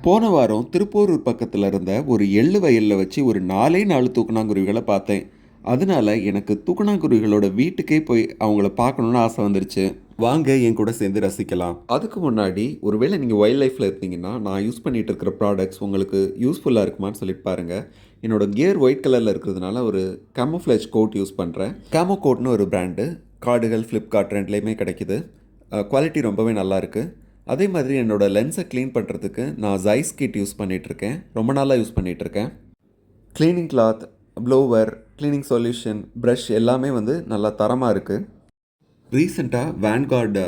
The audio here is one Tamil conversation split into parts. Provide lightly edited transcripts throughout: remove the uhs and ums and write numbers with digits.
போன வாரம் திருப்போரூர் பக்கத்தில் இருந்த ஒரு எள்ளு வயலில் வச்சு ஒரு 4 தூக்கணாங்குருவிகளை பார்த்தேன். அதனால எனக்கு தூக்கணாங்குருவிகளோட வீட்டுக்கே போய் அவங்கள பார்க்கணுன்னு ஆசை வந்துருச்சு. வாங்க என் கூட சேர்ந்து ரசிக்கலாம். அதுக்கு முன்னாடி ஒருவேளை நீங்கள் வைல்ட் லைஃப்பில் இருந்தீங்கன்னா நான் யூஸ் பண்ணிட்டு இருக்கிற ப்ராடக்ட்ஸ் உங்களுக்கு யூஸ்ஃபுல்லாக இருக்குமான்னு சொல்லிட்டு பாருங்கள். என்னோட கியர் ஒயிட் கலரில் இருக்கிறதுனால ஒரு கேமோஃப்ளேஜ் கோட் யூஸ் பண்ணுறேன். கேமோ கோட்னு ஒரு பிராண்டு கார்டுகள் ஃப்ளிப்கார்ட் ரெண்டுலேயுமே கிடைக்கிது. குவாலிட்டி ரொம்பவே நல்லாயிருக்கு. அதே மாதிரி என்னோடய லென்ஸை க்ளீன் பண்ணுறதுக்கு நான் ஜைஸ் கிட் யூஸ் பண்ணிகிட்ருக்கேன். ரொம்ப நாளாக யூஸ் பண்ணிகிட்ருக்கேன். Cleaning cloth, blower, cleaning solution, brush எல்லாமே வந்து நல்லா தரமாக இருக்குது. ரீசெண்டாக வேன்கார்டு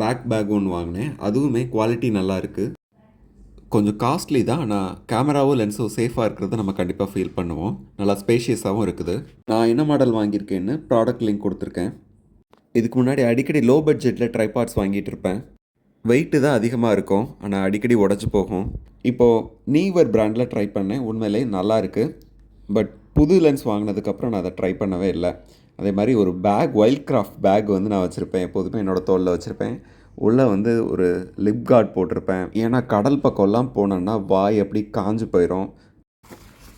பேக் ஒன்று வாங்கினேன். அதுவுமே குவாலிட்டி நல்லா இருக்குது. கொஞ்சம் காஸ்ட்லி தான், ஆனால் கேமராவும் லென்ஸும் சேஃபாக இருக்கிறத நம்ம கண்டிப்பாக ஃபீல் பண்ணுவோம். நல்லா ஸ்பேஷியஸாகவும் இருக்குது. நான் என்ன மாடல் வாங்கியிருக்கேன்னு ப்ராடக்ட் லிங்க் கொடுத்துருக்கேன். இதுக்கு முன்னாடி அடிக்கடி லோ பட்ஜெட்டில் ட்ரைபாட்ஸ் வாங்கிட்டு இருப்பேன். வெயிட்டு தான் அதிகமாக இருக்கும், ஆனால் அடிக்கடி உடச்சி போகும். இப்போது நீவர் பிராண்டில் ட்ரை பண்ணேன். உண்மையிலே நல்லா இருக்குது. பட் புது லென்ஸ் வாங்கினதுக்கப்புறம் நான் அதை ட்ரை பண்ணவே இல்லை. அதே மாதிரி ஒரு பேக், வைல்ட் கிராஃப்ட் பேக் வந்து நான் வச்சுருப்பேன். எப்போதுமே என்னோடய தோளில் வச்சுருப்பேன். உள்ளே வந்து ஒரு லிப் கார்ட் போட்டிருப்பேன். ஏன்னா கடல் பக்கம்லாம் போனேன்னா வாய் அப்படி காஞ்சு போயிடும்.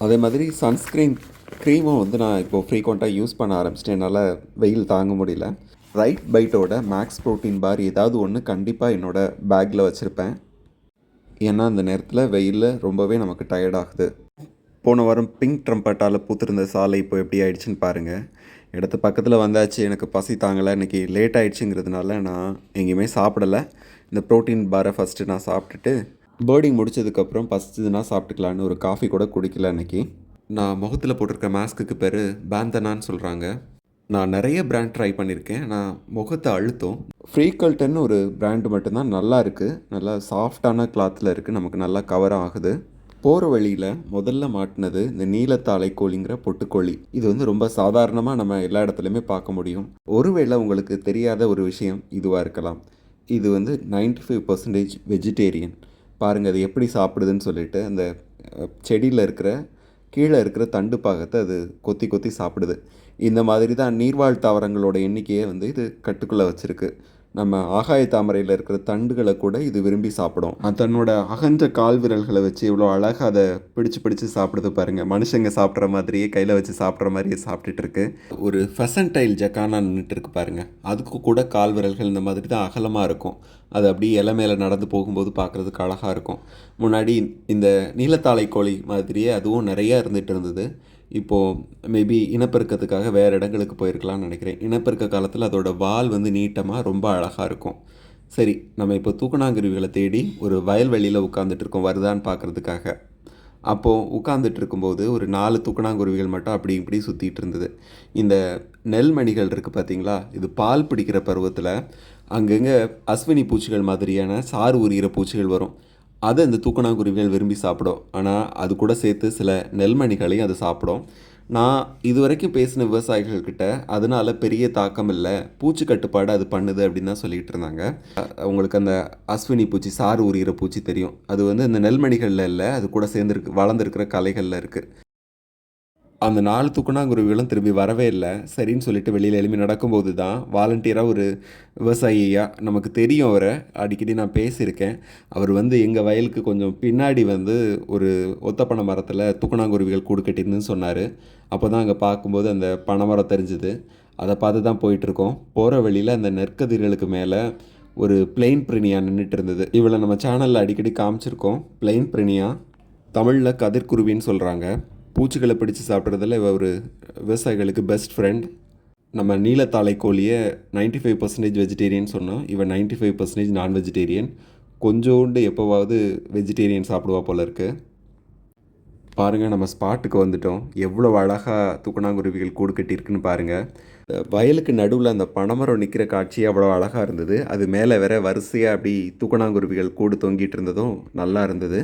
அதே மாதிரி சன்ஸ்க்ரீன் க்ரீமும் வந்து நான் இப்போது ஃப்ரீக்வெண்ட்டாக யூஸ் பண்ண ஆரம்பிச்சிட்டேன். என்னால் வெயில் தாங்க முடியல. ரைட் பைட்டோட மேக்ஸ் ப்ரோட்டீன் பார் ஏதாவது ஒன்று கண்டிப்பாக என்னோடய பேக்கில் வச்சுருப்பேன். ஏன்னா அந்த நேரத்தில் வெயிலில் ரொம்பவே நமக்கு டயர்டாகுது. போன வாரம் பிங்க் ட்ரம்பட்டால் பூத்திருந்த சாலை இப்போ எப்படி ஆயிடுச்சுன்னு பாருங்கள். இடத்து பக்கத்தில் வந்தாச்சு. எனக்கு பசி தாங்கலை. இன்றைக்கி லேட் ஆகிடுச்சுங்கிறதுனால நான் எங்கேயுமே சாப்பிடலை. இந்த ப்ரோட்டீன் பாரை ஃபஸ்ட்டு நான் சாப்பிட்டுட்டு பேர்டிங் முடித்ததுக்கப்புறம் பசிச்சதுன்னா சாப்பிட்டுக்கலான்னு ஒரு காஃபி கூட குடிக்கல இன்றைக்கி. நான் முகத்தில் போட்டிருக்க மாஸ்க்குக்கு பேர் பேந்தனான்னு சொல்கிறாங்க. நான் நிறைய பிராண்ட் ட்ரை பண்ணியிருக்கேன். நான் முகத்தை அழுத்தம் ஃப்ரீகல்டன்னு ஒரு பிராண்டு மட்டும்தான் நல்லா இருக்குது. நல்லா சாஃப்டான கிளாத்தில் இருக்குது. நமக்கு நல்லா கவர் ஆகுது. போகிற வழியில் முதல்ல மாட்டினது இந்த நீலத்தாழை கோழிங்கிற பொட்டுக்கோழி. இது வந்து ரொம்ப சாதாரணமாக நம்ம எல்லா இடத்துலையுமே பார்க்க முடியும். ஒருவேளை உங்களுக்கு தெரியாத ஒரு விஷயம் இதுவாக இருக்கலாம். இது வந்து 95% வெஜிடேரியன். பாருங்கள் அது எப்படி சாப்பிடுதுன்னு சொல்லிட்டு. அந்த செடியில் இருக்கிற கீழே இருக்கிற தண்டு பாகத்தை அது கொத்தி கொத்தி சாப்பிடுது. இந்த மாதிரி தான் நீர்வாழ் தாவரங்களோட எண்ணிக்கையை வந்து இது கட்டுக்குள்ளே வச்சுருக்கு. நம்ம ஆகாய தாமரையில் இருக்கிற தண்டுகளை கூட இது விரும்பி சாப்பிடும். தன்னோட அகன்ற கால் விரல்களை வச்சு இவ்வளோ அழகாக அதை பிடிச்சு சாப்பிடுது பாருங்கள். மனுஷங்க சாப்பிட்ற மாதிரியே கையில் வச்சு சாப்பிட்ற மாதிரியே சாப்பிட்டுட்டு இருக்கு. ஒரு ஃபெசன்டைல் ஜக்கானா நின்றுட்டு இருக்கு பாருங்கள். அதுக்கு கூட கால் விரல்கள் இந்த மாதிரி தான் அகலமாக இருக்கும். அது அப்படியே இலை மேலே நடந்து போகும்போது பார்க்குறதுக்கு அழகாக இருக்கும். முன்னாடி இந்த நீலத்தாழை கோழி மாதிரியே அதுவும் நிறையா இருந்துகிட்டு இருந்தது. இப்போது மேபி இனப்பெருக்கத்துக்காக வேறு இடங்களுக்கு போயிருக்கலாம்னு நினைக்கிறேன். இனப்பெருக்க காலத்தில் அதோட வால் வந்து நீட்டமாக ரொம்ப அழகாக இருக்கும். சரி, நம்ம இப்போ தூக்கணாங்குருவிகளை தேடி ஒரு வயல்வெளியில் உட்காந்துட்டு இருக்கோம் வருதான்னு பார்க்குறதுக்காக. அப்போது உட்காந்துட்டு இருக்கும்போது ஒரு 4 தூக்கணாங்குருவிகள் மட்டும் அப்படி இப்படி சுற்றிட்டு இருந்தது. இந்த நெல்மணிகள் இருக்குது பார்த்தீங்களா, இது பால் பிடிக்கிற பருவத்தில் அங்கங்கே அஸ்வினி பூச்சிகள் மாதிரியான சாறு உரிகிற பூச்சிகள் வரும். அதை இந்த தூக்கணாங்குருவிகள் விரும்பி சாப்பிடும். ஆனால் அது கூட சேர்த்து சில நெல்மணிகளையும் அது சாப்பிடும். நான் இது வரைக்கும் பேசின விவசாயிகள்கிட்ட அதனால் பெரிய தாக்கம் இல்லை, பூச்சி கட்டுப்பாடு அது பண்ணுது அப்படின்னு தான் சொல்லிகிட்டு இருந்தாங்க. உங்களுக்கு அந்த அஸ்வினி பூச்சி, சாறு உரிகிற பூச்சி தெரியும். அது வந்து இந்த நெல்மணிகளில் இல்லை, அது கூட சேர்ந்துருக்கு வளர்ந்துருக்கிற களைகளில் இருக்குது. அந்த 4 தூக்கணாங்குருவிகளும் திரும்பி வரவே இல்லை. சரின்னு சொல்லிட்டு வெளியில் எழுப்பி நடக்கும்போது தான் வாலண்டியராக ஒரு விவசாயியாக நமக்கு தெரியும். அவரை அடிக்கடி நான் பேசியிருக்கேன். அவர் வந்து எங்கள் வயலுக்கு கொஞ்சம் பின்னாடி வந்து ஒரு ஒத்தப்பனை மரத்தில் தூக்கணாங்குருவிகள் கூடு கட்டியிருந்துன்னு சொன்னார். அப்போ தான் அங்கே பார்க்கும்போது அந்த பனைமரம் தெரிஞ்சுது. அதை பார்த்து தான் போயிட்டுருக்கோம். போகிற வழியில் அந்த நெற்கதிர்களுக்கு மேலே ஒரு பிளெயின் பிரினியா நின்றுட்டு இருந்தது. இவளை நம்ம சேனலில் அடிக்கடி காமிச்சிருக்கோம். பிளெயின் பிரினியா தமிழில் கதிர்குருவின்னு சொல்கிறாங்க. பூச்சிகளை பிடிச்சி சாப்பிட்றதில் இவ ஒரு விவசாயிகளுக்கு பெஸ்ட் ஃப்ரெண்ட். நம்ம நீலத்தாழை கோழியை 95% வெஜிடேரியன் சொன்னோம். இவன் 95% நான் வெஜிடேரியன். கொஞ்சோண்டு எப்போவாவது வெஜிடேரியன் சாப்பிடுவா போல இருக்குது. பாருங்கள், நம்ம ஸ்பாட்டுக்கு வந்துட்டோம். எவ்வளோ அழகாக தூக்கணாங்குருவிகள் கூடு கட்டியிருக்குன்னு பாருங்கள். வயலுக்கு நடுவில் அந்த பனைமரம் நிற்கிற காட்சி அவ்வளோ அழகாக இருந்தது. அது மேலே வேற வரிசையாக அப்படி தூக்கணாங்குருவிகள் கூடு தொங்கிட்டு இருந்ததும் நல்லா இருந்தது.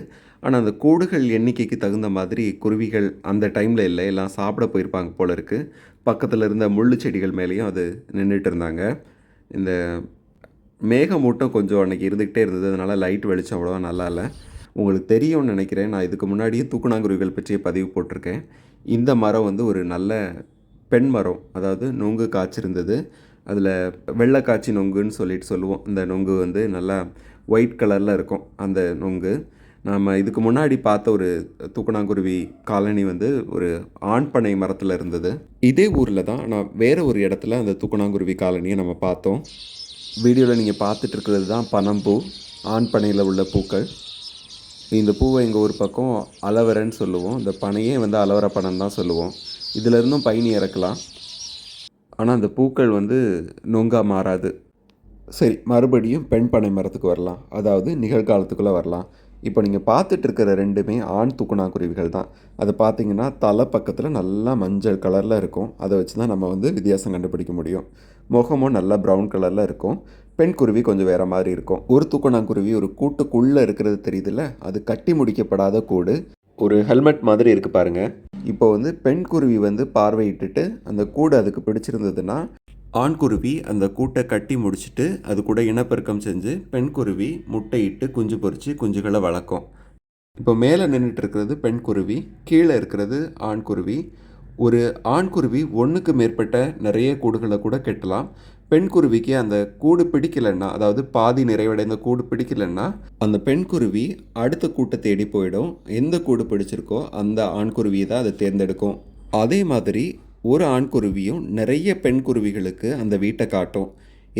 ஆனால் அந்த கூடுகள் எண்ணிக்கைக்கு தகுந்த மாதிரி குருவிகள் அந்த டைமில் இல்லை, எல்லாம் சாப்பிட போயிருப்பாங்க போல இருக்குது. பக்கத்தில் இருந்த முள்ளு செடிகள் மேலேயும் அது நின்றுட்டு இருந்தாங்க. இந்த மேகமூட்டம் கொஞ்சம் அன்றைக்கி இருந்துக்கிட்டே இருந்தது. அதனால் லைட் வெளிச்சம் அவ்வளோவா நல்லா இல்லை. உங்களுக்கு தெரியும்னு நினைக்கிறேன். நான் இதுக்கு முன்னாடியே தூக்கணாங்குருவிகள் பற்றிய பதிவு போட்டிருக்கேன். இந்த மரம் வந்து ஒரு நல்ல பெண் மரம். அதாவது நொங்கு காய்ச்சிருந்தது. அதில் வெள்ளைக்காய்ச்சி நொங்குன்னு சொல்லிட்டு சொல்லுவோம். இந்த நொங்கு வந்து நல்லா ஒயிட் கலரில் இருக்கும் அந்த நொங்கு. நாம் இதுக்கு முன்னாடி பார்த்த ஒரு தூக்கணாங்குருவி காலனி வந்து ஒரு ஆண் பனை மரத்தில் இருந்தது. இதே ஊரில் தான் நான் வேறு ஒரு இடத்துல அந்த தூக்கணாங்குருவி காலனியை நம்ம பார்த்தோம். வீடியோவில் நீங்கள் பார்த்துட்டு இருக்கிறது தான் பனம்பூ, ஆண் பனையில் உள்ள பூக்கள். இந்த பூவை எங்கள் ஊர் பக்கம் அலவரைன்னு சொல்லுவோம். இந்த பனையே வந்து அலவரை பனம் தான் சொல்லுவோம். இதிலிருந்தும் பயணி இறக்கலாம். ஆனால் அந்த பூக்கள் வந்து நொங்கா மாறாது. சரி, மறுபடியும் பெண் பனை மரத்துக்கு வரலாம். அதாவது நிகழ்காலத்துக்குள்ளே வரலாம். இப்போ நீங்கள் பார்த்துட்டு இருக்கிற ரெண்டுமே ஆண் தூக்கணாங்குருவிகள் தான். அது பார்த்தீங்கன்னா தலை பக்கத்தில் நல்லா மஞ்சள் கலரில் இருக்கும். அதை வச்சு தான் நம்ம வந்து வித்தியாசம் கண்டுபிடிக்க முடியும். முகமும் நல்லா ப்ரௌன் கலரில் இருக்கும். பெண் குருவி கொஞ்சம் வேறு மாதிரி இருக்கும். ஒரு தூக்கணாங்குருவி ஒரு கூட்டுக்குள்ளே இருக்கிறது தெரியுதுல்ல, அது கட்டி முடிக்கப்படாத கூடு. ஒரு ஹெல்மெட் மாதிரி இருக்குது பாருங்கள். இப்போ வந்து பெண் குருவி வந்து பார்வையிட்டுட்டு அந்த கூடு அதுக்கு பிடிச்சிருந்ததுன்னா ஆண்குருவி அந்த கூட்டை கட்டி முடிச்சுட்டு அது கூட இனப்பெருக்கம் செஞ்சு பெண் குருவி முட்டையிட்டு குஞ்சு பொறிச்சு குஞ்சுகளை வளர்க்கும். இப்போ மேலே நின்றுட்டு இருக்கிறது பெண் குருவி, கீழே இருக்கிறது ஆண்குருவி. ஒரு ஆண்குருவி ஒன்றுக்கு மேற்பட்ட நிறைய கூடுகளை கூட கட்டலாம். பெண் குருவிக்கு அந்த கூடு பிடிக்கலைன்னா, அதாவது பாதி நிறைவடைந்த கூடு பிடிக்கலைன்னா அந்த பெண் குருவி அடுத்த கூட்டை தேடி போயிடும். எந்த கூடு பிடிச்சிருக்கோ அந்த ஆண்குருவியை தான் அதை தேர்ந்தெடுக்கும். அதே மாதிரி ஒரு ஆண்குருவியும் நிறைய பெண் குருவிகளுக்கு அந்த வீட்டை காட்டும்.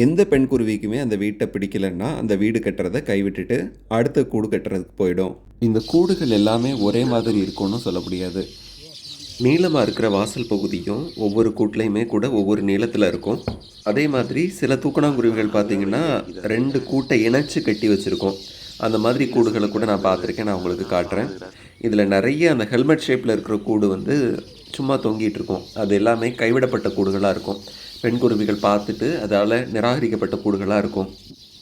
எந்த பெண் குருவிக்குமே அந்த வீட்டை பிடிக்கலைன்னா அந்த வீடு கட்டுறதை கைவிட்டுட்டு அடுத்த கூடு கட்டுறதுக்கு போயிடும். இந்த கூடுகள் எல்லாமே ஒரே மாதிரி இருக்கும்னு சொல்ல முடியாது. நீளமாக இருக்கிற வாசல் பகுதியும் ஒவ்வொரு கூட்லேயுமே கூட ஒவ்வொரு நீளத்தில் இருக்கும். அதே மாதிரி சில தூக்கணாங்குருவிகள் பார்த்திங்கன்னா 2 கூட்டை இணைச்சி கட்டி வச்சுருக்கோம். அந்த மாதிரி கூடுகளை கூட நான் பார்த்துருக்கேன். நான் உங்களுக்கு காட்டுறேன். இதில் நிறைய அந்த ஹெல்மெட் ஷேப்பில் இருக்கிற கூடு வந்து சும்மா தொங்கிட்டு இருக்கும். அது எல்லாமே கைவிடப்பட்ட கூடுகளாக இருக்கும். பெண் குருவிகள் பார்த்துட்டு அதால் நிராகரிக்கப்பட்ட கூடுகளாக இருக்கும்.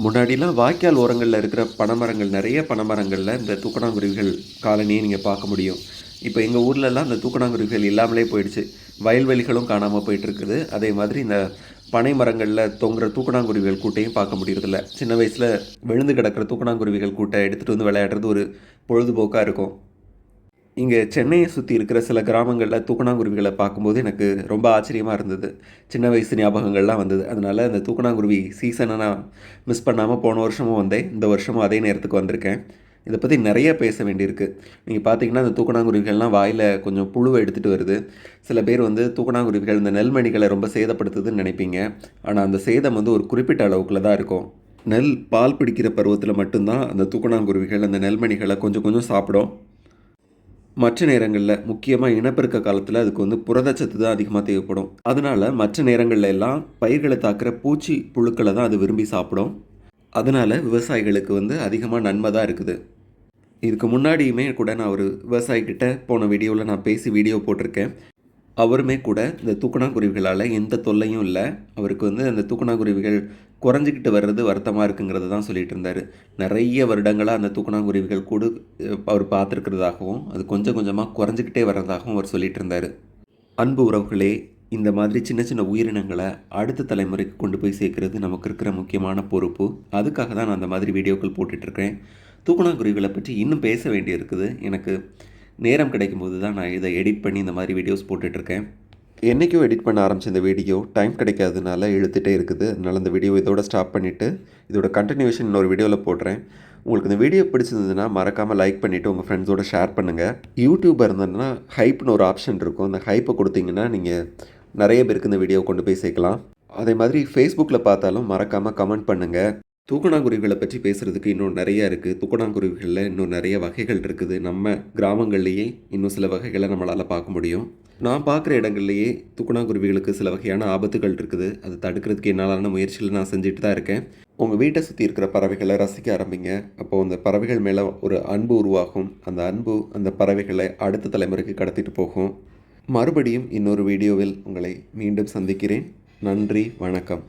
முன்னாடிலாம் வாய்க்கால் ஓரங்களில் இருக்கிற பனைமரங்கள், நிறைய பனைமரங்களில் இந்த தூக்கணாங்குருவிகள் காலனியை நீங்கள் பார்க்க முடியும். இப்போ எங்கள் ஊர்லெலாம் இந்த தூக்கணாங்குருவிகள் இல்லாமலே போயிடுச்சு. வயல்வெளிகளும் காணாமல் போயிட்டுருக்குது. அதே மாதிரி இந்த பனை மரங்களில் தொங்குற தூக்கணாங்குருவிகள் கூட்டையும் பார்க்க முடியறதில்ல. சின்ன வயசில் விழுந்து கிடக்கிற தூக்கணாங்குருவிகள் கூட்டை எடுத்துகிட்டு வந்து விளையாடுறது ஒரு பொழுதுபோக்காக இருக்கும். இங்கே சென்னையை சுற்றி இருக்கிற சில கிராமங்களில் தூக்கணாங்குருவிகளை பார்க்கும்போது எனக்கு ரொம்ப ஆச்சரியமாக இருந்தது. சின்ன வயசு ஞாபகங்கள்லாம் வந்தது. அதனால் இந்த தூக்கணாங்குருவி சீசனை நான் மிஸ் பண்ணாமல் போன வருஷமும் வந்தேன். இந்த வருஷமும் அதே நேரத்துக்கு வந்திருக்கேன். இதை பற்றி நிறைய பேச வேண்டியிருக்கு. நீங்கள் பார்த்தீங்கன்னா இந்த தூக்கணாங்குருவிகள்லாம் வாயில் கொஞ்சம் புழுவை எடுத்துகிட்டு வருது. சில பேர் வந்து தூக்கணாங்குருவிகள் இந்த நெல்மணிகளை ரொம்ப சேதப்படுத்துதுன்னு நினைப்பீங்க. ஆனால் அந்த சேதம் வந்து ஒரு குறிப்பிட்ட அளவுக்குள்ள தான் இருக்கும். நெல் பால் பிடிக்கிற பருவத்தில் மட்டும்தான் அந்த தூக்கணாங்குருவிகள் அந்த நெல்மணிகளை கொஞ்சம் கொஞ்சம் சாப்பிடும். மற்ற நேரங்களில், முக்கியமாக இனப்பெருக்க காலத்தில் அதுக்கு வந்து புரதச்சத்து தான் அதிகமாக தேவைப்படும். அதனால் மற்ற நேரங்களில் எல்லாம் பயிர்களை தாக்குற பூச்சி புழுக்களை தான் அது விரும்பி சாப்பிடும். அதனால் விவசாயிகளுக்கு வந்து அதிகமாக நன்மை தான் இருக்குது. இதுக்கு முன்னாடியுமே கூட நான் ஒரு விவசாயிக்கிட்ட போன வீடியோவில் நான் பேசி வீடியோ போட்டிருக்கேன். அவருமே கூட இந்த தூக்கணாங்குருவிகளால் எந்த தொல்லையும் இல்லை. அவருக்கு வந்து அந்த தூக்கணாங்குருவிகள் குறைஞ்சிக்கிட்டு வர்றது வருத்தமாக இருக்குங்கிறத தான் சொல்லிகிட்டு இருந்தார். நிறைய வருடங்களாக அந்த தூக்கணாங்குருவிகள் கூட அவர் பார்த்துருக்கிறதாகவும் அது கொஞ்சம் கொஞ்சமாக குறைஞ்சிக்கிட்டே வர்றதாகவும் அவர் சொல்லிகிட்டு இருந்தார். அன்பு உறவுகளே, இந்த மாதிரி சின்ன சின்ன உயிரினங்களை அடுத்த தலைமுறைக்கு கொண்டு போய் சேர்க்கறது நமக்கு இருக்கிற முக்கியமான பொறுப்பு. அதுக்காக தான் நான் அந்த மாதிரி வீடியோக்கள் போட்டுட்ருக்கேன். தூக்கணாங்குருவிகளை பற்றி இன்னும் பேச வேண்டியிருக்குது. எனக்கு நேரம் கிடைக்கும்போது தான் நான் இதை எடிட் பண்ணி இந்த மாதிரி வீடியோஸ் போட்டுட்ருக்கேன். என்றைக்கும் எடிட் பண்ண ஆரம்பித்த இந்த வீடியோ டைம் கிடைக்காததுனால இழுத்துகிட்டே இருக்குது. அதனால் இந்த வீடியோ இதோட ஸ்டாப் பண்ணிவிட்டு இதோட கண்டினியூஷன் இன்னொரு வீடியோவில் போடுறேன். உங்களுக்கு இந்த வீடியோ பிடிச்சிருந்ததுன்னா மறக்காமல் லைக் பண்ணிவிட்டு உங்கள் ஃப்ரெண்ட்ஸோடு ஷேர் பண்ணுங்கள். யூடியூபர் இருந்ததுன்னா ஹைப்னு ஒரு ஆப்ஷன் இருக்கும். அந்த ஹைப்பை கொடுத்தீங்கன்னா நீங்கள் நிறைய பேருக்கு இந்த வீடியோ கொண்டு போய் சேர்க்கலாம். அதே மாதிரி ஃபேஸ்புக்கில் பார்த்தாலும் மறக்காமல் கமெண்ட் பண்ணுங்கள். தூக்கணாங்குருவிகளை பற்றி பேசுகிறதுக்கு இன்னும் நிறையா இருக்குது. தூக்கணாங்குருவிகளில் இன்னும் நிறைய வகைகள் இருக்குது. நம்ம கிராமங்கள்லேயே இன்னும் சில வகைகளை நம்மளால் பார்க்க முடியும். நான் பார்க்குற இடங்கள்லேயே தூக்கணாங்குருவிகளுக்கு சில வகையான ஆபத்துகள் இருக்குது. அதை தடுக்கிறதுக்கு என்னாலான முயற்சிகளை நான் செஞ்சுட்டு தான் இருக்கேன். உங்கள் வீட்டை சுற்றி இருக்கிற பறவைகளை ரசிக்க ஆரம்பிங்க. அப்போது அந்த பறவைகள் மேலே ஒரு அன்பு உருவாகும். அந்த அன்பு அந்த பறவைகளை அடுத்த தலைமுறைக்கு கடத்திட்டு போகும். மறுபடியும் இன்னொரு வீடியோவில் உங்களை மீண்டும் சந்திக்கிறேன். நன்றி, வணக்கம்.